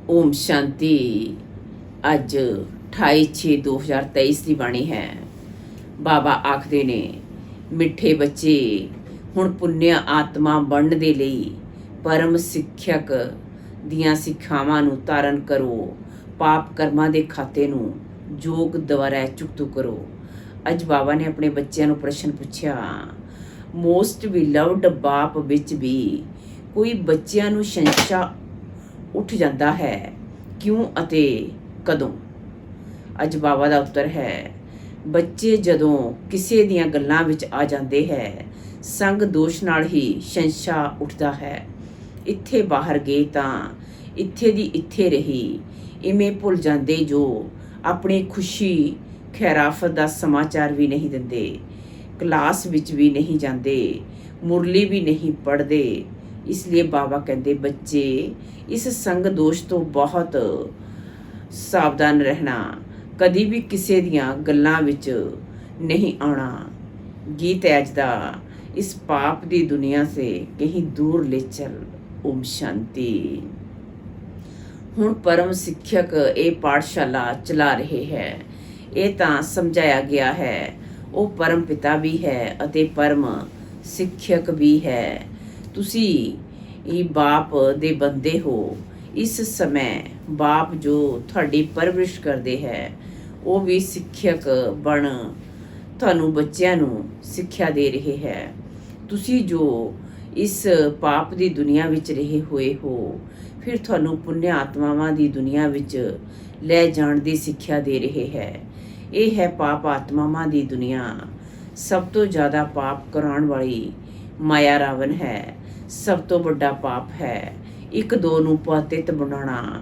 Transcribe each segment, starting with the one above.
ਓਮ ਸ਼ਾਂਤੀ। ਅੱਜ 28/6/2023 ਦੀ ਬਾਣੀ ਹੈ। ਬਾਬਾ ਆਖਦੇ ਨੇ, ਮਿੱਠੇ ਬੱਚੇ ਹੁਣ ਪੁੰਨਿਆ ਆਤਮਾ ਬਣਨ ਦੇ ਲਈ ਪਰਮ ਸਿੱਖਿਅਕ ਦੀਆਂ ਸਿੱਖਿਆਵਾਂ ਨੂੰ ਧਾਰਨ ਕਰੋ। ਪਾਪ ਕਰਮਾਂ ਦੇ ਖਾਤੇ ਨੂੰ ਜੋਗ ਦੁਆਰਾ ਚੁਕਤੂ ਕਰੋ। ਅੱਜ ਬਾਬਾ ਨੇ ਆਪਣੇ ਬੱਚਿਆਂ ਨੂੰ ਪ੍ਰਸ਼ਨ ਪੁੱਛਿਆ, ਮੋਸਟ ਬਿਲਵਡ ਬਾਪ ਵਿੱਚ ਵੀ ਕੋਈ ਬੱਚਿਆਂ ਨੂੰ ਸੰਸ਼ਾ ਉੱਠ ਜਾਂਦਾ ਹੈ, ਕਿਉਂ ਅਤੇ ਕਦੋਂ? ਅੱਜ ਬਾਬਾ ਦਾ ਉੱਤਰ ਹੈ, ਬੱਚੇ ਜਦੋਂ ਕਿਸੇ ਦੀਆਂ ਗੱਲਾਂ ਵਿੱਚ ਆ ਜਾਂਦੇ ਹੈ, ਸੰਗ ਦੋਸ਼ ਨਾਲ ਹੀ ਸੰਸ਼ਾ ਉੱਠਦਾ ਹੈ। ਇੱਥੇ ਬਾਹਰ ਗਏ ਤਾਂ ਇੱਥੇ ਦੀ ਇੱਥੇ ਰਹੀ, ਇਵੇਂ ਭੁੱਲ ਜਾਂਦੇ ਜੋ ਆਪਣੀ ਖੁਸ਼ੀ ਖੈਰਾਫਤ ਦਾ ਸਮਾਚਾਰ ਵੀ ਨਹੀਂ ਦਿੰਦੇ, ਕਲਾਸ ਵਿੱਚ ਵੀ ਨਹੀਂ ਜਾਂਦੇ, ਮੁਰਲੀ ਵੀ ਨਹੀਂ ਪੜ੍ਹਦੇ। ਇਸ ਲਈ ਬਾਬਾ ਕਹਿੰਦੇ, ਬੱਚੇ ਇਸ ਸੰਗ ਦੋਸ਼ ਤੋਂ ਬਹੁਤ ਸਾਵਧਾਨ ਰਹਿਣਾ, ਕਦੀ ਵੀ ਕਿਸੇ ਦੀਆਂ ਗੱਲਾਂ ਵਿੱਚ ਨਹੀਂ ਆਉਣਾ। ਗੀਤ ਅੱਜ ਦਾ, ਇਸ ਪਾਪ ਦੀ ਦੁਨੀਆ ਸੇ ਕहीं दूर ले चल। ਓਮ ਸ਼ਾਂਤੀ। ਹੁਣ ਪਰਮ ਸਿੱਖਿਅਕ ਇਹ ਪਾਠਸ਼ਾਲਾ ਚਲਾ ਰਹੇ ਹੈ। ਇਹ ਤਾਂ ਸਮਝਾਇਆ ਗਿਆ ਹੈ, ਉਹ ਪਰਮ ਪਿਤਾ ਵੀ ਹੈ ਅਤੇ ਪਰਮ ਸਿੱਖਿਅਕ ਵੀ ਹੈ। ਤੁਸੀਂ ਇਹ ਬਾਪ ਦੇ ਬੰਦੇ ਹੋ। ਇਸ ਸਮੇਂ ਬਾਪ ਜੋ ਤੁਹਾਡੀ ਪਰਵਰਿਸ਼ ਕਰਦੇ ਹੈ, ਉਹ ਵੀ ਸਿੱਖਿਅਕ ਬਣ ਤੁਹਾਨੂੰ ਬੱਚਿਆਂ ਨੂੰ ਸਿੱਖਿਆ ਦੇ ਰਹੇ ਹੈ। ਤੁਸੀਂ ਜੋ ਇਸ ਪਾਪ ਦੀ ਦੁਨੀਆ ਵਿੱਚ ਰਹੇ ਹੋਏ ਹੋ, ਫਿਰ ਤੁਹਾਨੂੰ ਪੁੰਨ ਆਤਮਾਵਾਂ ਦੀ ਦੁਨੀਆ ਵਿੱਚ ਲੈ ਜਾਣ ਦੀ ਸਿੱਖਿਆ ਦੇ ਰਹੇ ਹੈ। ਇਹ ਹੈ ਪਾਪ ਆਤਮਾਵਾਂ ਦੀ ਦੁਨੀਆ। ਸਭ ਤੋਂ ਜ਼ਿਆਦਾ ਪਾਪ ਕਰਾਉਣ ਵਾਲੀ ਮਾਇਆ ਰਾਵਣ ਹੈ। ਸਭ ਤੋਂ ਵੱਡਾ ਪਾਪ ਹੈ ਇੱਕ ਦੋ ਨੂੰ ਪਤਿਤ ਬਣਾਉਣਾ।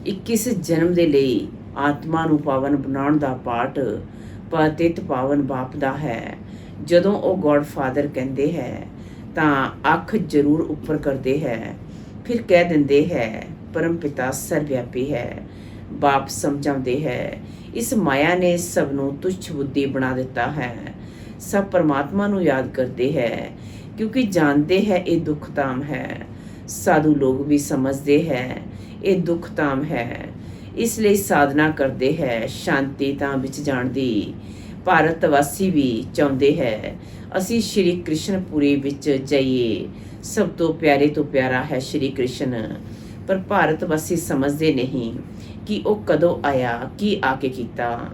21 ਜਨਮ ਦੇ ਲਈ ਆਤਮਾ ਨੂੰ ਪਾਵਨ ਬਣਾਉਣ ਦਾ ਪਾਠ ਪਤਿਤ ਪਾਵਨ ਬਾਪ ਦਾ ਹੈ। ਜਦੋਂ ਉਹ ਗੋਡ ਫਾਦਰ ਕਹਿੰਦੇ ਹੈ ਤਾਂ ਅੱਖ ਜ਼ਰੂਰ ਉੱਪਰ ਕਰਦੇ ਹੈ, ਫਿਰ ਕਹਿ ਦਿੰਦੇ ਹੈ ਪਰਮ ਪਿਤਾ ਸਰਵਿਆਪੀ ਹੈ। ਬਾਪ ਸਮਝਾਉਂਦੇ ਹੈ, ਇਸ ਮਾਇਆ ਨੇ ਸਭ ਨੂੰ ਤੁੱਛ ਬੁੱਧੀ ਬਣਾ ਦਿੱਤਾ ਹੈ। ਸਭ ਪਰਮਾਤਮਾ ਨੂੰ ਯਾਦ ਕਰਦੇ ਹੈ, ਕਿਉਂਕਿ ਜਾਣਦੇ ਹੈ ਇਹ ਦੁੱਖ ਧਾਮ ਹੈ। ਸਾਧੂ ਲੋਕ ਵੀ ਸਮਝਦੇ ਹੈ ਇਹ ਦੁੱਖ ਧਾਮ ਹੈ, ਇਸ ਲਈ ਸਾਧਨਾ ਕਰਦੇ ਹੈ ਸ਼ਾਂਤੀ ਧਾਮ ਵਿੱਚ ਜਾਣ ਦੀ। ਭਾਰਤ ਵਾਸੀ ਵੀ ਚਾਹੁੰਦੇ ਹੈ ਅਸੀਂ ਸ਼੍ਰੀ ਕ੍ਰਿਸ਼ਨਪੁਰੀ ਵਿੱਚ ਜਾਈਏ। ਸਭ ਤੋਂ ਪਿਆਰੇ ਤੋਂ ਪਿਆਰਾ ਹੈ ਸ਼੍ਰੀ ਕ੍ਰਿਸ਼ਨ, ਪਰ ਭਾਰਤ ਵਾਸੀ ਸਮਝਦੇ ਨਹੀਂ ਕਿ ਉਹ ਕਦੋਂ ਆਇਆ, ਕੀ ਆ ਕੇ ਕੀਤਾ।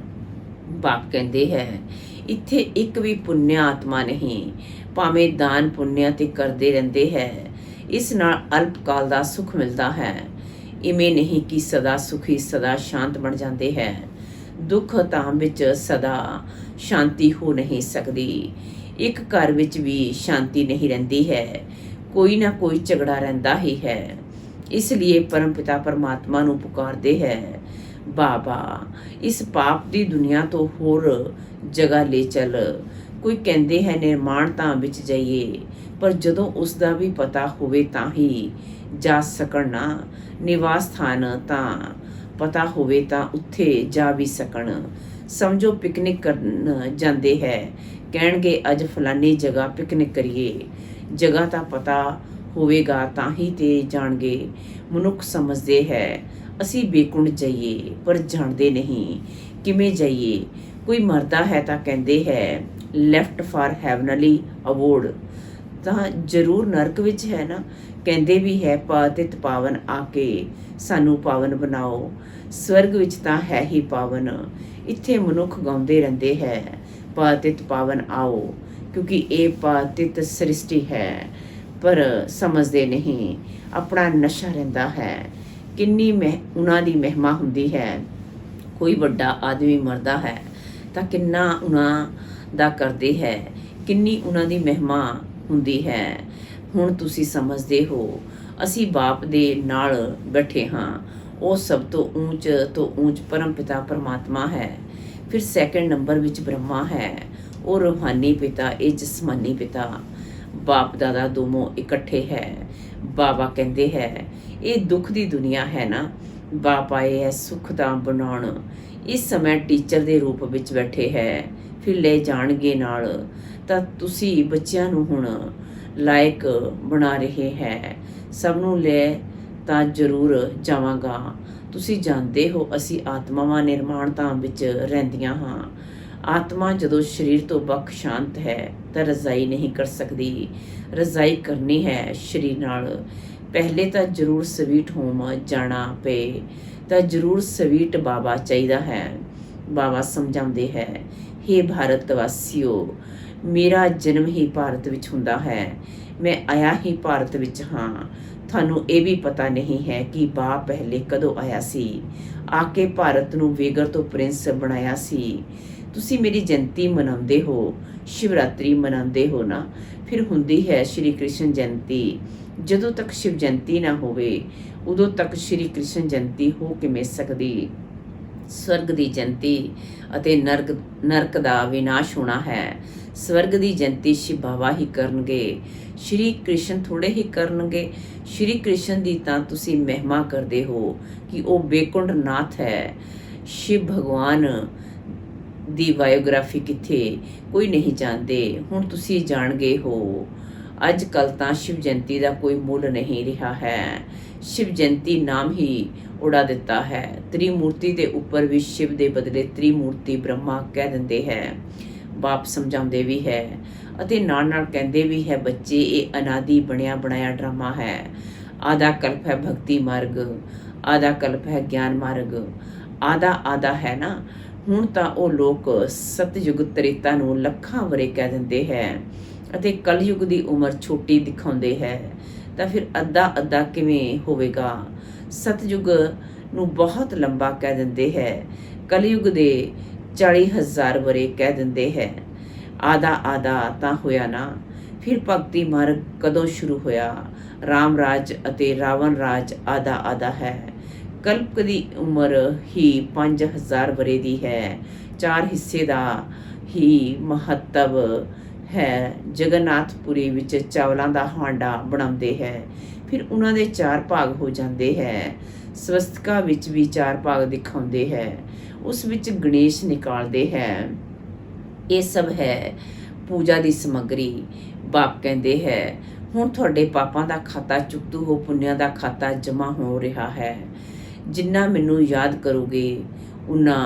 ਬਾਪ ਕਹਿੰਦੇ ਹੈ, ਇੱਥੇ ਇੱਕ ਵੀ ਪੁੰਨਿਆ ਆਤਮਾ ਨਹੀਂ, ਭਾਵੇਂ ਦਾਨ ਪੁੰਨਿਆ ਤੇ ਕਰਦੇ ਰਹਿੰਦੇ ਹੈ, ਇਸ ਨਾਲ ਅਲਪਕਾਲ ਦਾ ਸੁੱਖ ਮਿਲਦਾ ਹੈ। ਇਵੇਂ ਨਹੀਂ ਕਿ ਸਦਾ ਸੁਖੀ ਸਦਾ ਸ਼ਾਂਤ ਬਣ ਜਾਂਦੇ ਹੈ। ਦੁੱਖ ਧਾਮ ਵਿੱਚ ਸਦਾ ਸ਼ਾਂਤੀ ਹੋ ਨਹੀਂ ਸਕਦੀ। ਇੱਕ ਘਰ ਵਿੱਚ ਵੀ ਸ਼ਾਂਤੀ ਨਹੀਂ ਰਹਿੰਦੀ ਹੈ, ਕੋਈ ਨਾ ਕੋਈ ਝਗੜਾ ਰਹਿੰਦਾ ਹੀ ਹੈ। ਇਸ ਲਈ ਪਰਮ ਪਿਤਾ ਪਰਮਾਤਮਾ ਨੂੰ ਪੁਕਾਰਦੇ ਹੈ, ਬਾਬਾ ਇਸ ਪਾਪ ਦੀ ਦੁਨੀਆ ਤੋਂ ਹੋਰ ਜਗ੍ਹਾ ਲੈ ਚੱਲ। ਕੋਈ ਕਹਿੰਦੇ ਹੈ ਨਿਰਮਾਣ ਧਾਮ ਵਿੱਚ ਜਾਈਏ, ਪਰ ਜਦੋਂ ਉਸ ਦਾ ਵੀ ਪਤਾ ਹੋਵੇ ਤਾਂ ਹੀ ਜਾ ਸਕਣ ਨਾ। ਨਿਵਾਸ ਸਥਾਨ ਤਾਂ ਪਤਾ ਹੋਵੇ ਤਾਂ ਉੱਥੇ ਜਾ ਵੀ ਸਕਣ। ਸਮਝੋ ਪਿਕਨਿਕ ਕਰਨ ਜਾਂਦੇ ਹੈ, ਕਹਿਣਗੇ ਅੱਜ ਫਲਾਨੀ ਜਗ੍ਹਾ ਪਿਕਨਿਕ ਕਰੀਏ। ਜਗ੍ਹਾ ਤਾਂ ਪਤਾ ਹੋਵੇਗਾ ਤਾਂ ਹੀ ਤੇ ਜਾਣਗੇ। ਮਨੁੱਖ ਸਮਝਦੇ ਹੈ ਅਸੀਂ ਬੇਕੁੰਡ ਜਾਈਏ, ਪਰ ਜਾਣਦੇ ਨਹੀਂ ਕਿਵੇਂ ਜਾਈਏ। ਕੋਈ ਮਰਦਾ ਹੈ ਤਾਂ ਕਹਿੰਦੇ ਹੈ ਲੈਫਟ ਫਾਰ ਹੈਵਨਲੀ ਅਵੋਰਡ, ਤਾਂ ਜ਼ਰੂਰ ਨਰਕ ਵਿੱਚ ਹੈ ਨਾ। ਕਹਿੰਦੇ ਵੀ ਹੈ ਪਤਿਤ ਪਾਵਨ ਆ ਕੇ ਸਾਨੂੰ ਪਾਵਨ ਬਣਾਓ। ਸਵਰਗ ਵਿੱਚ ਤਾਂ ਹੈ ਹੀ ਪਾਵਨ। ਇੱਥੇ ਮਨੁੱਖ ਗਾਉਂਦੇ ਰਹਿੰਦੇ ਹੈ ਪਤਿਤ ਪਾਵਨ ਆਓ, ਕਿਉਂਕਿ ਇਹ ਪਤਿਤ ਸ੍ਰਿਸ਼ਟੀ ਹੈ, ਪਰ ਸਮਝਦੇ ਨਹੀਂ ਆਪਣਾ ਨਸ਼ਾ ਰਹਿੰਦਾ ਹੈ। ਕਿੰਨੀ ਉਹਨਾਂ ਦੀ ਮਹਿਮਾ ਹੁੰਦੀ ਹੈ। ਕੋਈ ਵੱਡਾ ਆਦਮੀ ਮਰਦਾ ਹੈ ਤਾਂ ਕਿੰਨਾ ਉਹਨਾਂ ਦਾ ਕਰਦੇ ਹੈ, ਕਿੰਨੀ ਉਹਨਾਂ ਦੀ ਮਹਿਮਾ ਹੁੰਦੀ ਹੈ। ਹੁਣ ਤੁਸੀਂ ਸਮਝਦੇ ਹੋ ਅਸੀਂ ਬਾਪ ਦੇ ਨਾਲ ਬੈਠੇ ਹਾਂ। ਉਹ ਸਭ ਤੋਂ ਉੱਚ ਪਰਮ ਪਿਤਾ ਪਰਮਾਤਮਾ ਹੈ। ਫਿਰ ਸੈਕਿੰਡ ਨੰਬਰ ਵਿੱਚ ਬ੍ਰਹਮਾ ਹੈ, ਉਹ ਰੂਹਾਨੀ ਪਿਤਾ, ਇਹ ਜਿਸਮਾਨੀ ਪਿਤਾ। ਬਾਪ ਦਾਦਾ ਦੋਨੋਂ ਇਕੱਠੇ ਹੈ। ਬਾਬਾ ਕਹਿੰਦੇ ਹੈ ਇਹ ਦੁੱਖ ਦੀ ਦੁਨੀਆ ਹੈ ਨਾ, ਬਾਪ ਆਏ ਹੈ ਸੁੱਖ ਦਾ ਬਣਾਉਣ। ਇਸ ਸਮੇਂ ਟੀਚਰ ਦੇ ਰੂਪ ਵਿੱਚ ਬੈਠੇ ਹੈ, ਫਿਰ ਲੈ ਜਾਣਗੇ ਨਾਲ। ਤਾਂ ਤੁਸੀਂ ਬੱਚਿਆਂ ਨੂੰ ਹੁਣ ਲਾਇਕ ਬਣਾ ਰਹੇ ਹੈ। ਸਭ ਨੂੰ ਲੈ ਤਾਂ ਜ਼ਰੂਰ ਜਾਵਾਂਗਾ। ਤੁਸੀਂ ਜਾਣਦੇ ਹੋ ਅਸੀਂ ਆਤਮਾਵਾਂ ਨਿਰਮਾਣ ਧਾਮ ਵਿੱਚ ਰਹਿੰਦੀਆਂ ਹਾਂ। ਆਤਮਾ ਜਦੋਂ ਸਰੀਰ ਤੋਂ ਵੱਖ ਸ਼ਾਂਤ ਹੈ ਤਾਂ ਰਜ਼ਾਈ ਨਹੀਂ ਕਰ ਸਕਦੀ। ਰਜ਼ਾਈ ਕਰਨੀ ਹੈ ਸਰੀਰ ਨਾਲ। ਪਹਿਲੇ ਤਾਂ ਜ਼ਰੂਰ ਸਵੀਟ ਹੋਮ ਜਾਣਾ ਪਏ ਤਾਂ ਜ਼ਰੂਰ ਸਵੀਟ ਬਾਬਾ ਚਾਹੀਦਾ ਹੈ। ਬਾਬਾ ਸਮਝਾਉਂਦੇ ਹੈ, ਹੇ ਭਾਰਤ ਵਾਸੀਓ, ਮੇਰਾ ਜਨਮ ਹੀ ਭਾਰਤ ਵਿੱਚ ਹੁੰਦਾ ਹੈ। ਮੈਂ ਆਇਆ ਹੀ ਭਾਰਤ ਵਿੱਚ ਹਾਂ। ਤੁਹਾਨੂੰ ਇਹ ਵੀ ਪਤਾ ਨਹੀਂ ਹੈ ਕਿ ਬਾਪ ਪਹਿਲੇ ਕਦੋਂ ਆਇਆ ਸੀ। ਆ ਕੇ ਭਾਰਤ ਨੂੰ ਵੇਗਰ ਤੋਂ ਪ੍ਰਿੰਸ ਬਣਾਇਆ ਸੀ। ਤੁਸੀਂ ਮੇਰੀ ਜਯੰਤੀ ਮਨਾਉਂਦੇ ਹੋ, ਸ਼ਿਵਰਾਤਰੀ ਮਨਾਉਂਦੇ ਹੋ ਨਾ, ਫਿਰ ਹੁੰਦੀ ਹੈ ਸ਼੍ਰੀ ਕ੍ਰਿਸ਼ਨ ਜਯੰਤੀ। ਜਦੋਂ ਤੱਕ ਸ਼ਿਵ ਜਯੰਤੀ ਨਾ ਹੋਵੇ ਉਦੋਂ ਤੱਕ ਸ਼੍ਰੀ ਕ੍ਰਿਸ਼ਨ ਜਯੰਤੀ ਹੋ ਕਿਵੇਂ ਸਕਦੀ। ਸਵਰਗ ਦੀ ਜਯੰਤੀ ਅਤੇ ਨਰਕ ਦਾ ਵਿਨਾਸ਼ ਹੋਣਾ ਹੈ। ਸਵਰਗ ਦੀ ਜਯੰਤੀ ਸ਼ਿਵ ਬਾਬਾ ਹੀ ਕਰਨਗੇ, ਸ਼੍ਰੀ ਕ੍ਰਿਸ਼ਨ ਥੋੜੇ ਹੀ ਕਰਨਗੇ। ਸ਼੍ਰੀ ਕ੍ਰਿਸ਼ਨ ਦੀ ਤਾਂ ਤੁਸੀਂ ਮਹਿਮਾ ਕਰਦੇ ਹੋ ਕਿ ਉਹ ਬੇਕੁੰਠ ਨਾਥ ਹੈ। ਸ਼ਿਵ ਭਗਵਾਨ ਦੀ ਬਾਇਓਗ੍ਰਾਫੀ ਕਿੱਥੇ ਕੋਈ ਨਹੀਂ ਜਾਣਦੇ। ਹੁਣ ਤੁਸੀਂ ਜਾਣ ਗਏ ਹੋ। ਅੱਜ ਕੱਲ੍ਹ ਤਾਂ ਸ਼ਿਵ ਜਯੰਤੀ ਦਾ ਕੋਈ ਮੁੱਲ ਨਹੀਂ ਰਿਹਾ ਹੈ। ਸ਼ਿਵ ਜਯੰਤੀ ਨਾਮ ਹੀ ਉਡਾ ਦਿੱਤਾ ਹੈ। ਤ੍ਰਿਮੂਰਤੀ ਦੇ ਉੱਪਰ ਵੀ ਸ਼ਿਵ ਦੇ ਬਦਲੇ ਤ੍ਰਿਮੂਰਤੀ ਬ੍ਰਹਮਾ ਕਹਿ ਦਿੰਦੇ ਹੈ। ਬਾਪ ਸਮਝਾਉਂਦੇ ਵੀ ਹੈ ਅਤੇ ਨਾਲ ਨਾਲ ਕਹਿੰਦੇ ਵੀ ਹੈ, ਬੱਚੇ ਇਹ ਅਨਾਦਿ ਬਣਿਆ ਬਣਾਇਆ ਡਰਾਮਾ ਹੈ। ਆਧਾ ਕਲਪ ਹੈ ਭਗਤੀ ਮਾਰਗ, ਆਧਾ ਕਲਪ ਹੈ ਗਿਆਨ ਮਾਰਗ, ਆਧਾ ਹੈ ਨਾ। ਹੁਣ ਤਾਂ ਉਹ ਲੋਕ ਸਤਯੁਗ ਤ੍ਰੇਤਾ ਨੂੰ ਲੱਖਾਂ ਵਰੇ ਕਹਿ ਦਿੰਦੇ ਹੈ ਅਤੇ ਕਲਯੁਗ ਦੀ ਉਮਰ ਛੋਟੀ ਦਿਖਾਉਂਦੇ ਹੈ। ਤਾਂ ਫਿਰ ਅੱਧਾ ਕਿਵੇਂ ਹੋਵੇਗਾ। ਸਤਯੁਗ ਨੂੰ ਬਹੁਤ ਲੰਬਾ ਕਹਿ ਦਿੰਦੇ ਹੈ, ਕਲਯੁਗ ਦੇ 40,000 ਵਰੇ ਕਹਿ ਦਿੰਦੇ ਹੈ। ਆਧਾ ਤਾਂ ਹੋਇਆ ਨਾ। ਫਿਰ ਭਗਤੀ ਮਾਰਗ ਕਦੋਂ ਸ਼ੁਰੂ ਹੋਇਆ। ਰਾਮ ਰਾਜ ਅਤੇ ਰਾਵਣ ਰਾਜ ਆਧਾ ਹੈ। ਕਲਪ ਦੀ ਉਮਰ ਹੀ 5,000 ਵਰੇ ਦੀ ਹੈ। 4 ਹਿੱਸੇ ਦਾ ਹੀ ਮਹੱਤਵ ਹੈ। ਜਗਨਨਾਥਪੁਰੀ ਵਿੱਚ ਚਾਵਲਾਂ ਦਾ ਹਾਂਡਾ ਬਣਾਉਂਦੇ ਹੈ, ਫਿਰ ਉਹਨਾਂ ਦੇ 4 ਭਾਗ ਹੋ ਜਾਂਦੇ ਹੈ। ਸਵਸਤਿਕਾ ਵਿੱਚ ਵੀ 4 ਭਾਗ ਦਿਖਾਉਂਦੇ ਹੈ, ਉਸ ਵਿੱਚ ਗਣੇਸ਼ ਨਿਕਾਲਦੇ ਹੈ। ਇਹ ਸਭ ਹੈ ਪੂਜਾ ਦੀ ਸਮੱਗਰੀ। ਬਾਪ ਕਹਿੰਦੇ ਹੈ, ਹੁਣ ਤੁਹਾਡੇ ਪਾਪਾਂ ਦਾ ਖਾਤਾ ਚੁਕਤੂ ਹੋ, ਪੁੰਨਿਆਂ ਦਾ ਖਾਤਾ ਜਮ੍ਹਾਂ ਹੋ ਰਿਹਾ ਹੈ। ਜਿੰਨਾ ਮੈਨੂੰ ਯਾਦ ਕਰੋਗੇ ਉਨਾ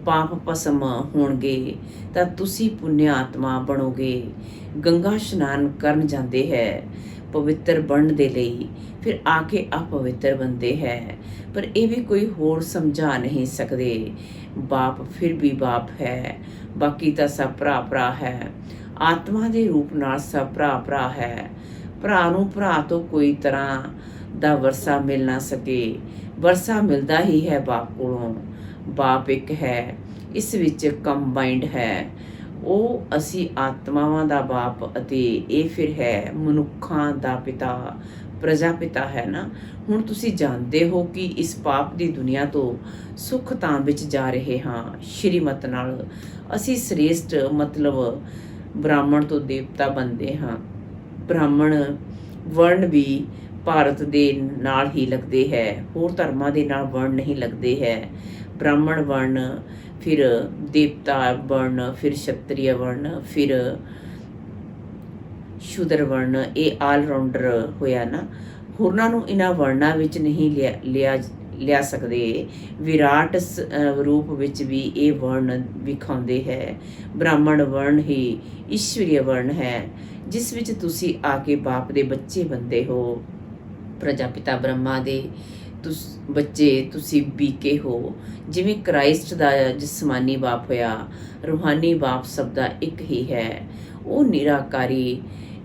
ਪਾਪ ਭਸਮ ਹੋਣਗੇ ਤਾਂ ਤੁਸੀਂ ਪੁੰਨਿਆ ਆਤਮਾ ਬਣੋਗੇ। ਗੰਗਾ ਇਸ਼ਨਾਨ ਕਰਨ ਜਾਂਦੇ ਹੈ ਪਵਿੱਤਰ ਬਣਨ ਦੇ ਲਈ, ਫਿਰ ਆ ਕੇ ਅਪਵਿੱਤਰ ਬਣਦੇ ਹੈ। ਪਰ ਇਹ ਵੀ ਕੋਈ ਹੋਰ ਸਮਝਾ ਨਹੀਂ ਸਕਦੇ। ਬਾਪ ਫਿਰ ਵੀ ਬਾਪ ਹੈ, ਬਾਕੀ ਤਾਂ ਸਭ ਭਰਾ ਹੈ। ਆਤਮਾ ਦੇ ਰੂਪ ਨਾਲ ਸਭ ਭਰਾ ਹੈ। ਭਰਾ ਨੂੰ ਭਰਾ ਤੋਂ ਕੋਈ ਤਰ੍ਹਾਂ ਦਾ ਵਰਸਾ ਮਿਲ ਨਾ ਸਕੇ। ਵਰਸਾ ਮਿਲਦਾ ਹੀ ਹੈ ਬਾਪ ਕੋਲੋਂ। ਬਾਪ ਇੱਕ ਹੈ, ਇਸ ਵਿੱਚ ਕੰਬਾਈਨਡ ਹੈ। ਉਹ ਅਸੀਂ ਆਤਮਾਵਾਂ ਦਾ ਬਾਪ ਅਤੇ ਇਹ ਫਿਰ ਹੈ ਮਨੁੱਖਾਂ ਦਾ ਪਿਤਾ, ਪ੍ਰਜਾਪਿਤਾ ਹੈ ਨਾ। ਹੁਣ ਤੁਸੀਂ ਜਾਣਦੇ ਹੋ ਕਿ ਇਸ ਪਾਪ ਦੀ ਦੁਨੀਆ ਤੋਂ ਸੁੱਖ ਧਾਮ ਵਿੱਚ ਜਾ ਰਹੇ ਹਾਂ। ਸ਼੍ਰੀਮਤ ਨਾਲ ਅਸੀਂ ਸ੍ਰੇਸ਼ਟ ਮਤਲਬ ਬ੍ਰਾਹਮਣ ਤੋਂ ਦੇਵਤਾ ਬਣਦੇ ਹਾਂ। ਬ੍ਰਾਹਮਣ ਵਰਣ ਵੀ ਭਾਰਤ ਦੇ ਨਾਲ ਹੀ ਲੱਗਦੇ ਹੈ, ਹੋਰ ਧਰਮਾਂ ਦੇ ਨਾਲ ਵਰਣ ਨਹੀਂ ਲੱਗਦੇ ਹੈ। ਬ੍ਰਾਹਮਣ ਵਰਣ, ਫਿਰ ਦੇਵਤਾ ਵਰਣ, ਫਿਰ ਸ਼ਤਰੀय ਵਰਣ, ਫਿਰ ਸ਼ੂਦਰ ਵਰਣ, ਇਹ ਆਲ ਰਾਊਂਡਰ ਹੋਇਆ ਨਾ। ਹੋਰਨਾਂ ਨੂੰ ਇਹਨਾਂ ਵਰਣਾਂ ਵਿੱਚ ਨਹੀਂ ਲਿਆ ਸਕਦੇ। ਵਿਰਾਟ ਰੂਪ ਵਿੱਚ ਵੀ ਇਹ ਵਰਣ ਵਿਖਾਉਂਦੇ ਹੈ। ਬ੍ਰਾਹਮਣ ਵਰਣ ਹੀ ਈਸ਼ਵਰੀय ਵਰਣ ਹੈ, ਜਿਸ ਵਿੱਚ ਤੁਸੀਂ ਆ ਕੇ ਬਾਪ ਦੇ ਬੱਚੇ ਬਣਦੇ ਹੋ। ਪ੍ਰਜਾਪਿਤਾ ਬ੍ਰਹਮਾ ਦੇ ਬੱਚੇ ਤੁਸੀਂ ਬੀਕੇ ਹੋ। ਜਿਵੇਂ ਕ੍ਰਾਈਸਟ ਦਾ ਜਿਸਮਾਨੀ ਬਾਪ ਹੋਇਆ, ਰੂਹਾਨੀ ਬਾਪ ਸਭ ਦਾ ਇੱਕ ਹੀ ਹੈ। ਉਹ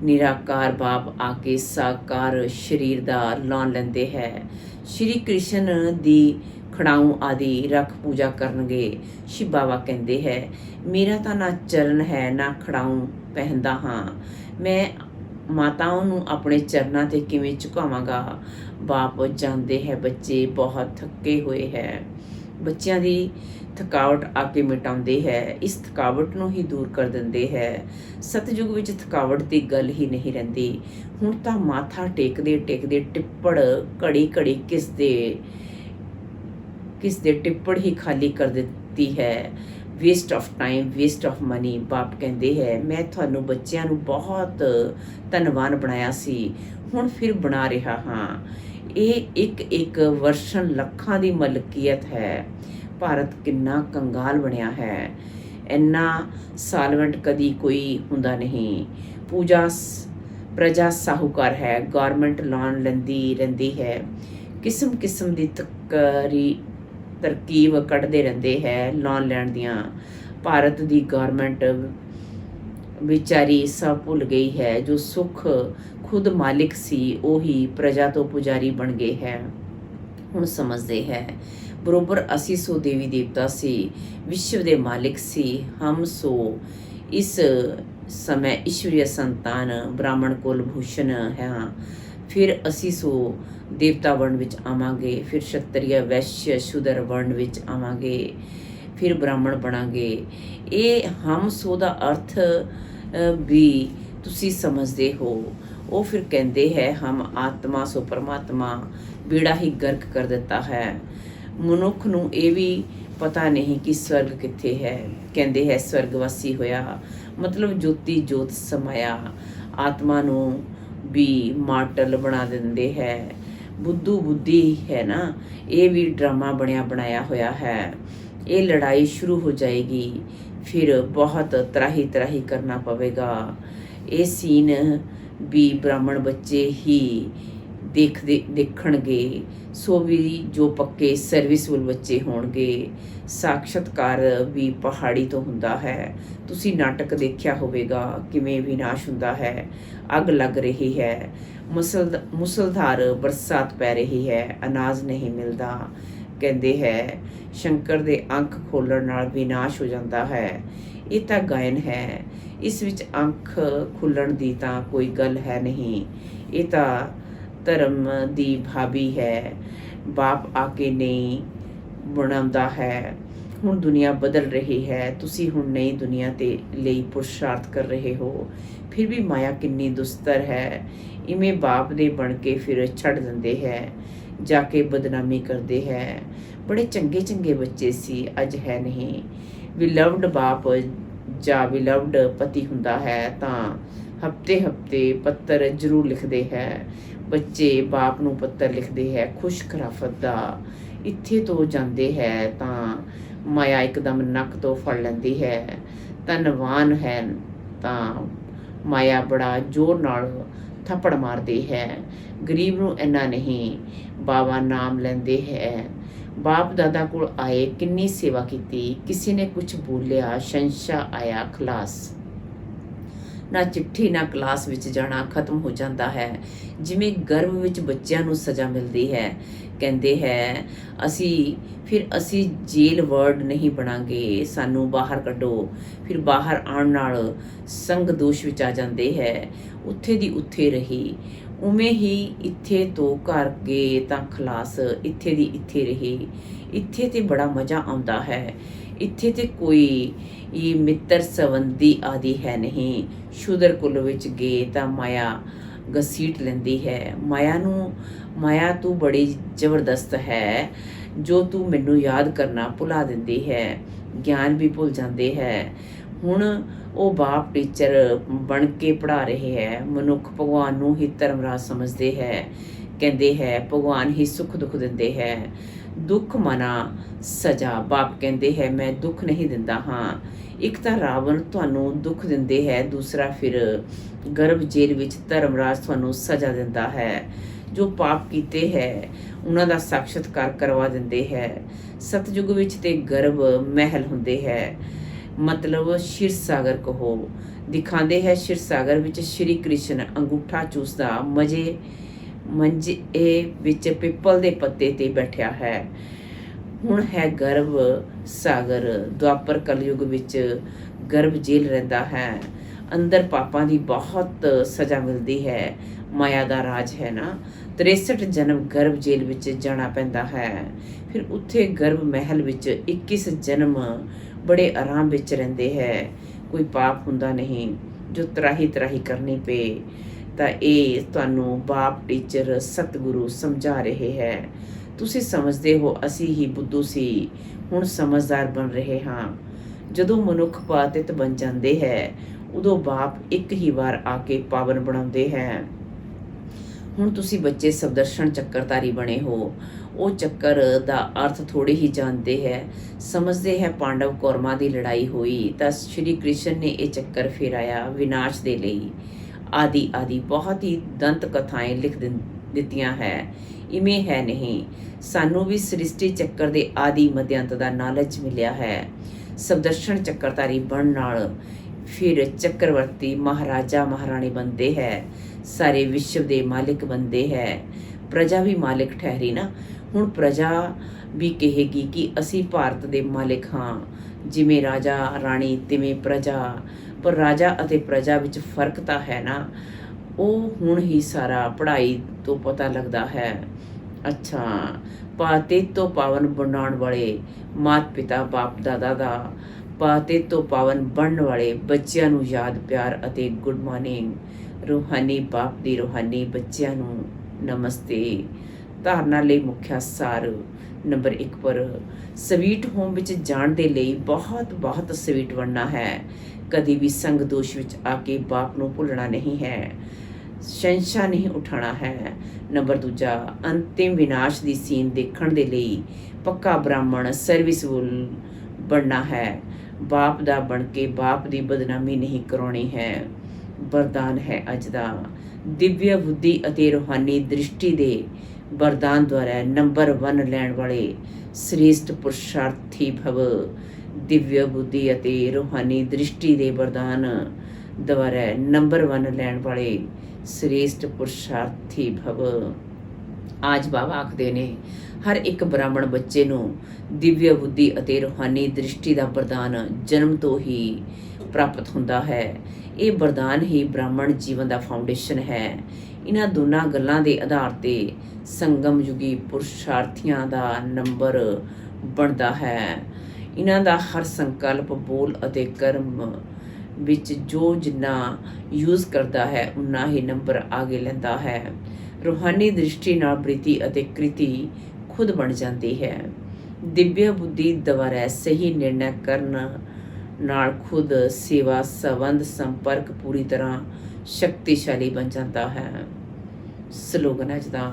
ਨਿਰਾਕਾਰ ਬਾਪ ਆ ਕੇ ਸਾਕਾਰ ਸਰੀਰ ਦਾ ਲਾਉਣ ਲੈਂਦੇ ਹੈ। ਸ਼੍ਰੀ ਕ੍ਰਿਸ਼ਨ ਦੀ ਖੜਾਊ ਆਦਿ ਰੱਖ ਪੂਜਾ ਕਰਨਗੇ। ਸ਼ਿਵ ਬਾਬਾ ਕਹਿੰਦੇ ਹੈ, ਮੇਰਾ ਤਾਂ ਨਾ ਚਰਨ ਹੈ ਨਾ ਖੜਾਊ ਪਹਿਨਦਾ ਹਾਂ। ਮੈਂ ਮਾਤਾਵਾਂ ਨੂੰ ਆਪਣੇ ਚਰਨਾਂ ਤੇ ਕਿਵੇਂ ਝੁਕਾਵਾਂਗਾ। ਬਾਪ ਜਾਣਦੇ ਹੈ ਬੱਚੇ ਬਹੁਤ ਥੱਕੇ ਹੋਏ ਹੈ। ਬੱਚਿਆਂ ਦੀ ਥਕਾਵਟ ਆ ਕੇ ਮਿਟਾਉਂਦੇ ਹੈ, ਇਸ ਥਕਾਵਟ ਨੂੰ ਹੀ ਦੂਰ ਕਰ ਦਿੰਦੇ ਹੈ। ਸਤਯੁਗ ਵਿੱਚ ਥਕਾਵਟ ਦੀ ਗੱਲ ਹੀ ਨਹੀਂ ਰਹਿੰਦੀ। ਹੁਣ ਤਾਂ ਮਾਥਾ ਟੇਕਦੇ ਟਿੱਪੜ ਘੜੀ ਕਿਸ ਦੇ ਟਿੱਪੜ ਹੀ ਖਾਲੀ ਕਰ ਦਿੱਤੀ ਹੈ। Waste of time, waste of money. ਬਾਪ ਕਹਿੰਦੇ ਹੈ, ਮੈਂ ਤੁਹਾਨੂੰ ਬੱਚਿਆਂ ਨੂੰ ਬਹੁਤ ਧਨਵਾਨ ਬਣਾਇਆ ਸੀ, ਹੁਣ ਫਿਰ ਬਣਾ ਰਿਹਾ ਹਾਂ। ਇਹ ਇੱਕ ਵਰਸ਼ਨ ਲੱਖਾਂ ਦੀ ਮਲਕੀਅਤ ਹੈ। ਭਾਰਤ ਕਿੰਨਾ ਕੰਗਾਲ ਬਣਿਆ ਹੈ। ਇੰਨਾ ਸਾਲਵੈਂਟ ਕਦੀ ਕੋਈ ਹੁੰਦਾ ਨਹੀਂ। ਪ੍ਰਜਾ ਸਾਹੂਕਾਰ ਹੈ। ਗੌਰਮੈਂਟ ਲੋਨ ਲੈਂਦੀ ਰਹਿੰਦੀ ਹੈ। ਕਿਸਮ ਕਿਸਮ ਦੀ ਤਰਕੀਬ ਕੱਢਦੇ ਰਹਿੰਦੇ ਹੈ ਲੋਨ ਲੈਣ ਦੀਆਂ। ਭਾਰਤ ਦੀ ਗੌਰਮੈਂਟ ਵਿਚਾਰੀ ਸਭ ਭੁੱਲ ਗਈ ਹੈ। ਜੋ ਸੁੱਖ ਖੁਦ ਮਾਲਿਕ ਸੀ ਉਹੀ ਪ੍ਰਜਾ ਤੋਂ ਪੁਜਾਰੀ ਬਣ ਗਏ ਹੈ। ਹੁਣ ਸਮਝਦੇ ਹੈ ਬਰੋਬਰ ਅਸੀਂ ਸੋ ਦੇਵੀ ਦੇਵਤਾ ਸੀ, ਵਿਸ਼ਵ ਦੇ ਮਾਲਿਕ ਸੀ ਹਮ ਸੋ ਇਸ ਸਮੇਂ ਈਸ਼ਵਰੀ ਸੰਤਾਨ ਬ੍ਰਾਹਮਣ ਕੁਲ ਭੂਸ਼ਣ ਹਾਂ। ਫਿਰ ਅਸੀਂ ਸੋ ਦੇਵਤਾ ਵਰਣ ਵਿੱਚ ਆਵਾਂਗੇ, ਫਿਰ ਸ਼ਤਰੀਆ ਵੈਸ਼ਯ ਸ਼ੂਦਰ ਵਰਣ ਵਿੱਚ ਆਵਾਂਗੇ, ਫਿਰ ਬ੍ਰਾਹਮਣ ਬਣਾਂਗੇ। ਇਹ ਹਮ ਸੋ ਦਾ ਅਰਥ ਵੀ ਤੁਸੀਂ ਸਮਝਦੇ ਹੋ। ਉਹ ਫਿਰ ਕਹਿੰਦੇ ਹੈ ਹਮ ਆਤਮਾ ਸੋ ਪਰਮਾਤਮਾ ਬੇੜਾ ਹੀ ਗਰਕ ਕਰ ਦਿੱਤਾ ਹੈ। ਮਨੁੱਖ ਨੂੰ ਇਹ ਵੀ ਪਤਾ ਨਹੀਂ ਕਿ ਸਵਰਗ ਕਿੱਥੇ ਹੈ। ਕਹਿੰਦੇ ਹੈ ਸਵਰਗਵਾਸੀ ਹੋਇਆ, ਮਤਲਬ ਜੋਤੀ ਜੋਤ ਸਮਾਇਆ। ਆਤਮਾ ਨੂੰ ਵੀ ਮਾਟਲ ਬਣਾ ਦਿੰਦੇ ਹੈ। ਬੁੱਧੀ ਹੈ ਨਾ, ਇਹ ਵੀ ਡਰਾਮਾ ਬਣਿਆ ਬਣਾਇਆ ਹੋਇਆ ਹੈ। ਇਹ ਲੜਾਈ ਸ਼ੁਰੂ ਹੋ ਜਾਏਗੀ, ਫਿਰ ਬਹੁਤ ਤਰਾਹੀ ਕਰਨਾ ਪਵੇਗਾ। ਇਹ ਸੀਨ ਵੀ ਬ੍ਰਾਹਮਣ ਬੱਚੇ ਹੀ ਦੇਖਣਗੇ, ਸੋ ਵੀ ਜੋ ਪੱਕੇ ਸਰਵਿਸਫੁਲ ਬੱਚੇ ਹੋਣਗੇ। ਸਾਖਸ਼ਾਤਕਾਰ ਵੀ ਪਹਾੜੀ ਤੋਂ ਹੁੰਦਾ ਹੈ। ਤੁਸੀਂ ਨਾਟਕ ਦੇਖਿਆ ਹੋਵੇਗਾ ਕਿਵੇਂ ਵਿਨਾਸ਼ ਹੁੰਦਾ ਹੈ। ਅੱਗ ਲੱਗ ਰਹੀ ਹੈ, ਮੁਸਲਧਾਰ ਬਰਸਾਤ ਪੈ ਰਹੀ ਹੈ, ਅਨਾਜ ਨਹੀਂ ਮਿਲਦਾ। ਕਹਿੰਦੇ ਹੈ ਸ਼ੰਕਰ ਦੇ ਅੱਖ ਖੋਲਣ ਨਾਲ ਵਿਨਾਸ਼ ਹੋ ਜਾਂਦਾ ਹੈ। ਇਹ ਤਾਂ ਗਾਇਨ ਹੈ, ਇਸ ਵਿੱਚ ਅੱਖ ਖੁੱਲਣ ਦੀ ਤਾਂ ਕੋਈ ਗੱਲ ਹੈ ਨਹੀਂ। ਇਹ ਤਾਂ ਧਰਮ ਦੀ ਭਾਬੀ ਹੈ। ਬਾਪ ਆ ਕੇ ਨਹੀਂ ਬਣਾਉਂਦਾ ਹੈ। ਹੁਣ ਦੁਨੀਆ ਬਦਲ ਰਹੀ ਹੈ, ਤੁਸੀਂ ਹੁਣ ਨਈ ਦੁਨੀਆ ਤੇ ਲਈ ਪੁਰਸ਼ਾਰਥ ਕਰ ਰਹੇ ਹੋ। ਫਿਰ ਵੀ ਮਾਇਆ ਕਿੰਨੀ ਦੁਸਤਰ ਹੈ। ਇਵੇਂ ਬਾਪ ਦੇ ਬਣ ਕੇ ਫਿਰ ਛੱਡ ਦਿੰਦੇ ਹੈ, ਜਾ ਕੇ ਬਦਨਾਮੀ ਕਰਦੇ ਹੈ। ਬੜੇ ਚੰਗੇ ਚੰਗੇ ਬੱਚੇ ਸੀ, ਅੱਜ ਹੈ ਨਹੀਂ। ਵਿਲਵਡ ਬਾਪ ਜਾਂ ਵਿਲਵਡ ਪਤੀ ਹੁੰਦਾ ਹੈ ਤਾਂ ਹਫਤੇ ਪੱਤਰ ਜ਼ਰੂਰ ਲਿਖਦੇ ਹੈ। ਬੱਚੇ ਬਾਪ ਨੂੰ ਪੱਤਰ ਲਿਖਦੇ ਹੈ ਖੁਸ਼ ਖਰਾਫਤ ਦਾ। ਇੱਥੇ ਤੋਂ ਜਾਂਦੇ ਹੈ ਤਾਂ ਮਾਇਆ ਇੱਕਦਮ ਨੱਕ ਤੋਂ ਫੜ ਲੈਂਦੀ ਹੈ। ਧਨਵਾਨ ਹੈ ਤਾਂ ਮਾਇਆ ਬੜਾ ਜ਼ੋਰ ਨਾਲ ਥੱਪੜ ਮਾਰਦੀ ਹੈ। ਗਰੀਬ ਨੂੰ ਇੰਨਾ ਨਹੀਂ। ਬਾਬਾ ਨਾਮ ਲੈਂਦੇ ਹੈ। ਬਾਪ ਦਾਦਾ ਕੋਲ ਆਏ, ਕਿੰਨੀ ਸੇਵਾ ਕੀਤੀ, ਕਿਸੇ ਨੇ ਕੁਝ ਬੋਲਿਆ, ਸ਼ੰਸ਼ਾ ਆਇਆ, ਖਲਾਸ। ਨਾ ਚਿੱਠੀ ਨਾ ਕਲਾਸ ਵਿੱਚ ਜਾਣਾ, ਖਤਮ ਹੋ ਜਾਂਦਾ ਹੈ। ਜਿਵੇਂ ਗਰਭ ਵਿੱਚ ਬੱਚਿਆਂ ਨੂੰ ਸਜ਼ਾ ਮਿਲਦੀ ਹੈ। ਕਹਿੰਦੇ ਹੈ ਅਸੀਂ ਜੇਲ੍ਹ ਵਰਡ ਨਹੀਂ ਬਣਾਂਗੇ, ਸਾਨੂੰ ਬਾਹਰ ਕੱਢੋ। ਫਿਰ ਬਾਹਰ ਆਉਣ ਨਾਲ ਸੰਗ ਦੋਸ਼ ਵਿੱਚ ਆ ਜਾਂਦੇ ਹੈ। ਉੱਥੇ ਦੀ ਉੱਥੇ ਰਹੀ, ਉਵੇਂ ਹੀ ਇੱਥੇ ਤੋਂ ਘਰ ਗਏ ਤਾਂ ਖਲਾਸ, ਇੱਥੇ ਦੀ ਇੱਥੇ ਰਹੀ। ਇੱਥੇ ਤੇ ਬੜਾ ਮਜ਼ਾ ਆਉਂਦਾ ਹੈ। ਇੱਥੇ ਤੇ ਕੋਈ ਮਿੱਤਰ ਸੰਬੰਧੀ ਆਦਿ ਹੈ ਨਹੀਂ। ਸ਼ੂਦਰ ਕੁਲ ਵਿੱਚ ਗਏ ਤਾਂ ਮਾਇਆ ਘਸੀਟ ਲੈਂਦੀ ਹੈ। ਮਾਇਆ ਤੂੰ ਬੜੀ ਜ਼ਬਰਦਸਤ ਹੈ, ਜੋ ਤੂੰ ਮੈਨੂੰ ਯਾਦ ਕਰਨਾ ਭੁਲਾ ਦਿੰਦੀ ਹੈ। ਗਿਆਨ ਵੀ ਭੁੱਲ ਜਾਂਦੇ ਹੈ। ਹੁਣ ਉਹ ਬਾਪ ਟੀਚਰ ਬਣ ਕੇ ਪੜ੍ਹਾ ਰਹੇ ਹੈ। ਮਨੁੱਖ ਭਗਵਾਨ ਨੂੰ ਹੀ ਧਰਮਰਾਜ ਸਮਝਦੇ ਹੈ। ਕਹਿੰਦੇ ਹੈ ਭਗਵਾਨ ਹੀ ਸੁੱਖ ਦੁੱਖ ਦਿੰਦੇ ਹੈ। ਦੁੱਖ ਮਨਾ ਸਜ਼ਾ। ਬਾਪ ਕਹਿੰਦੇ ਹੈ ਮੈਂ ਦੁੱਖ ਨਹੀਂ ਦਿੰਦਾ ਹਾਂ। ਇੱਕ ਤਾਂ ਰਾਵਣ ਤੁਹਾਨੂੰ ਦੁੱਖ ਦਿੰਦੇ ਹੈ, ਦੂਸਰਾ ਫਿਰ ਗਰਭ ਜੇਲ੍ਹ ਵਿੱਚ ਧਰਮਰਾਜ ਤੁਹਾਨੂੰ ਸਜ਼ਾ ਦਿੰਦਾ ਹੈ। ਜੋ ਪਾਪ ਕੀਤੇ ਹੈ ਉਹਨਾਂ ਦਾ ਸਾਖਸ਼ਾਤਕਾਰ ਕਰਵਾ ਦਿੰਦੇ ਹੈ। ਸਤਯੁਗ ਵਿੱਚ ਤੇ ਗਰਭ ਮਹਿਲ ਹੁੰਦੇ ਹੈ, ਮਤਲਬ ਸ਼ਿਰ ਸਾਗਰ ਕਹੋ। ਦਿਖਾਉਂਦੇ ਹੈ ਸ਼ਿਰ ਸਾਗਰ ਵਿੱਚ ਸ਼੍ਰੀ ਕ੍ਰਿਸ਼ਨ ਅੰਗੂਠਾ ਚੂਸਦਾ ਮੰਜੇ ਵਿੱਚ ਪਿੱਪਲ ਦੇ ਪੱਤੇ ਤੇ ਬੈਠਿਆ ਹੈ। ਹੁਣ ਹੈ ਗਰਭ ਸਾਗਰ। ਦੁਆਪਰ ਕਲਯੁਗ ਵਿੱਚ ਗਰਭ ਜੇਲ੍ਹ ਰਹਿੰਦਾ ਹੈ। ਅੰਦਰ ਪਾਪਾਂ ਦੀ ਬਹੁਤ ਸਜ਼ਾ ਮਿਲਦੀ ਹੈ। ਮਾਇਆ ਦਾ ਰਾਜ ਹੈ ਨਾ। 63 ਜਨਮ ਗਰਭ ਜੇਲ੍ਹ ਵਿੱਚ ਜਾਣਾ ਪੈਂਦਾ ਹੈ। ਫਿਰ ਉੱਥੇ ਗਰਭ ਮਹਿਲ ਵਿੱਚ 21 ਜਨਮ ਬੜੇ ਆਰਾਮ ਵਿੱਚ ਰਹਿੰਦੇ ਹੈ। ਕੋਈ ਪਾਪ ਹੁੰਦਾ ਨਹੀਂ ਜੋ ਤਰਾਹੀ ਕਰਨੀ ਪਏ। ਤਾਂ ਇਹ ਤੁਹਾਨੂੰ ਬਾਪ ਟੀਚਰ ਸਤਿਗੁਰੂ ਸਮਝਾ ਰਹੇ ਹੈ। ਤੁਸੀਂ ਸਮਝਦੇ ਹੋ ਅਸੀਂ ਹੀ ਬੁੱਧੂ ਸੀ, ਹੁਣ ਸਮਝਦਾਰ ਬਣ ਰਹੇ ਹਾਂ। ਜਦੋਂ ਮਨੁੱਖ ਪਾਤਿਤ ਬਣ ਜਾਂਦੇ ਹੈ ਉਦੋਂ ਬਾਪ ਇੱਕ ਹੀ ਵਾਰ ਆ ਕੇ ਪਾਵਨ ਬਣਾਉਂਦੇ ਹੈ। ਹੁਣ ਤੁਸੀਂ ਬੱਚੇ ਸਵਦਰਸ਼ਨ ਚੱਕਰਧਾਰੀ ਬਣੇ ਹੋ। ਉਹ ਚੱਕਰ ਦਾ ਅਰਥ ਥੋੜੇ ਹੀ ਜਾਣਦੇ ਹੈ। ਸਮਝਦੇ ਹੈ ਪਾਂਡਵ ਕੌਰਵਾਂ ਦੀ ਲੜਾਈ ਹੋਈ ਤਾਂ ਸ਼੍ਰੀ ਕ੍ਰਿਸ਼ਨ ਨੇ ਇਹ ਚੱਕਰ ਫੇਰਾਇਆ ਵਿਨਾਸ਼ ਦੇ ਲਈ। ਆਦਿ ਬਹੁਤ ਹੀ ਦੰਤ ਕਥਾएं ਲਿਖ ਦਿੱਤੀਆਂ ਹੈ। ਇਵੇਂ ਹੈ ਨਹੀਂ, ਸਾਨੂੰ ਵੀ ਸ੍ਰਿਸ਼ਟੀ ਚੱਕਰ ਦੇ ਆਦਿ ਮਧਿਅੰਤ ਦਾ ਨਾਲਜ ਮਿਲਿਆ ਹੈ। ਸਵਦਰਸ਼ਨ ਚੱਕਰਧਾਰੀ ਬਣਨ ਨਾਲ ਫਿਰ ਚੱਕਰਵਰਤੀ ਮਹਾਰਾਜਾ ਮਹਾਰਾਣੀ ਬਣਦੇ ਹੈ, ਸਾਰੇ ਵਿਸ਼ਵ ਦੇ ਮਾਲਿਕ ਬਣਦੇ ਹੈ। ਪ੍ਰਜਾ ਵੀ ਮਾਲਿਕ ਠਹਿਰੀ ਨਾ। ਹੁਣ ਪ੍ਰਜਾ ਵੀ ਕਹੇਗੀ ਕਿ ਅਸੀਂ ਭਾਰਤ ਦੇ ਮਾਲਿਕ ਹਾਂ। ਜਿਵੇਂ ਰਾਜਾ ਰਾਣੀ ਤਿਵੇਂ ਪ੍ਰਜਾ, ਪਰ ਰਾਜਾ ਅਤੇ ਪ੍ਰਜਾ ਵਿੱਚ ਫਰਕ ਤਾਂ ਹੈ ਨਾ। ਉਹ ਹੁਣ ਹੀ ਸਾਰਾ ਪੜ੍ਹਾਈ ਤੋਂ ਪਤਾ ਲੱਗਦਾ ਹੈ। ਅੱਛਾ, ਪਾਤੇ ਤੋਂ ਪਾਵਨ ਬਣਾਉਣ ਵਾਲੇ ਮਾਤ ਪਿਤਾ ਬਾਪ ਦਾਦਾ ਦਾ, ਪਾਤੇ ਤੋਂ ਪਾਵਨ ਬਣਨ ਵਾਲੇ ਬੱਚਿਆਂ ਨੂੰ ਯਾਦ ਪਿਆਰ ਅਤੇ ਗੁੱਡ ਮਾਰਨਿੰਗ। ਰੂਹਾਨੀ ਬਾਪ ਦੀ ਰੂਹਾਨੀ ਬੱਚਿਆਂ ਨੂੰ ਨਮਸਤੇ। ਧਾਰਨਾ ਲਈ ਮੁੱਖਿਆ ਸਾਰ ਨੰਬਰ 1 ਪਰ ਸਵੀਟ ਹੋਮ ਵਿੱਚ ਜਾਣ ਦੇ ਲਈ ਬਹੁਤ ਸਵੀਟ ਬਣਨਾ ਹੈ। ਕਦੀ ਵੀ ਸੰਗ ਦੋਸ਼ ਵਿੱਚ ਆ ਕੇ ਬਾਪ ਨੂੰ ਭੁੱਲਣਾ ਨਹੀਂ ਹੈ। ਸ਼ੰਸ਼ਾ ਨਹੀਂ ਉਠਾਉਣਾ ਹੈ। ਨੰਬਰ 2 ਅੰਤਿਮ ਵਿਨਾਸ਼ ਦੀ ਸੀਨ ਦੇਖਣ ਦੇ ਲਈ ਪੱਕਾ ਬ੍ਰਾਹਮਣ ਸਰਵਿਸਫੁਲ ਬਣਨਾ ਹੈ। ਬਾਪ ਦਾ ਬਣ ਕੇ ਬਾਪ ਦੀ ਬਦਨਾਮੀ ਨਹੀਂ ਕਰਾਉਣੀ ਹੈ। ਵਰਦਾਨ ਹੈ ਅੱਜ ਦਾ, ਦਿਵਯ ਬੁੱਧੀ ਅਤੇ ਰੂਹਾਨੀ ਦ੍ਰਿਸ਼ਟੀ ਦੇ ਵਰਦਾਨ ਦੁਆਰਾ ਨੰਬਰ 1 ਲੈਣ ਵਾਲੇ ਸ੍ਰੇਸ਼ਟ ਪੁਰਸ਼ਾਰਥੀ ਭਵ। ਦਿਵਯ ਬੁੱਧੀ ਅਤੇ ਰੂਹਾਨੀ ਦ੍ਰਿਸ਼ਟੀ ਦੇ ਵਰਦਾਨ ਦੁਆਰਾ ਨੰਬਰ 1 ਲੈਣ ਵਾਲੇ ਸ੍ਰੇਸ਼ਟ ਪੁਰਸ਼ਾਰਥੀ ਭਵ। ਅੱਜ ਬਾਬਾ ਆਖਦੇ ਨੇ ਹਰ ਇੱਕ ਬ੍ਰਾਹਮਣ ਬੱਚੇ ਨੂੰ ਦਿਵਯ ਬੁੱਧੀ ਅਤੇ ਰੂਹਾਨੀ ਦ੍ਰਿਸ਼ਟੀ ਦਾ ਵਰਦਾਨ ਜਨਮ ਤੋਂ ਹੀ ਪ੍ਰਾਪਤ ਹੁੰਦਾ ਹੈ। ਇਹ ਵਰਦਾਨ ਹੀ ਬ੍ਰਾਹਮਣ ਜੀਵਨ ਦਾ ਫਾਊਂਡੇਸ਼ਨ ਹੈ। ਇਹਨਾਂ ਦੋਨਾਂ ਗੱਲਾਂ ਦੇ ਆਧਾਰ ਤੇ ਸੰਗਮ ਯੁਗੀ ਪੁਰਸ਼ਾਰਥੀਆਂ ਦਾ ਨੰਬਰ ਬਣਦਾ ਹੈ। ਇਹਨਾਂ ਦਾ ਹਰ ਸੰਕਲਪ, ਬੋਲ ਅਤੇ ਕਰਮ ਵਿੱਚ ਜੋ ਜਿੰਨਾ ਯੂਜ਼ ਕਰਦਾ ਹੈ ਉਨਾ ਹੀ ਨੰਬਰ ਆਗੇ ਲੈਂਦਾ ਹੈ। ਰੂਹਾਨੀ ਦ੍ਰਿਸ਼ਟੀ ਨਾਲ ਬ੍ਰਿਤੀ ਅਤੇ ਕ੍ਰਿਤੀ ਖੁਦ ਬਣ ਜਾਂਦੀ ਹੈ। ਦਿਵਯ ਬੁੱਧੀ ਦੁਆਰਾ ਸਹੀ ਨਿਰਣੈ ਕਰਨ ਨਾਲ ਖੁਦ ਸੇਵਾ ਸੰਬੰਧ ਸੰਪਰਕ ਪੂਰੀ ਤਰ੍ਹਾਂ ਸ਼ਕਤੀਸ਼ਾਲੀ ਬਣ ਜਾਂਦਾ ਹੈ। ਸਲੋਗਨ ਹੈ ਜਿੱਦਾਂ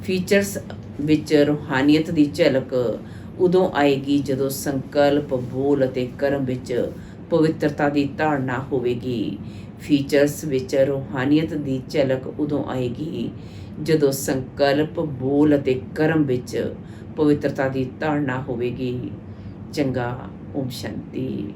ਫੀਚਰਸ ਵਿੱਚ ਰੂਹਾਨੀਅਤ ਦੀ ਝਲਕ ਉਦੋਂ ਆਏਗੀ ਜਦੋਂ ਸੰਕਲਪ, ਬੋਲ ਅਤੇ ਕਰਮ ਵਿੱਚ ਪਵਿੱਤਰਤਾ ਦੀ ਧਾਰਨਾ ਹੋਵੇਗੀ। ਫੀਚਰਸ ਵਿੱਚ ਰੂਹਾਨੀਅਤ ਦੀ ਝਲਕ ਉਦੋਂ ਆਏਗੀ ਜਦੋਂ ਸੰਕਲਪ, ਬੋਲ ਅਤੇ ਕਰਮ ਵਿੱਚ ਪਵਿੱਤਰਤਾ ਦੀ ਧਾਰਨਾ ਹੋਵੇਗੀ। ਚੰਗਾ, ਓਮ ਸ਼ਾਂਤੀ।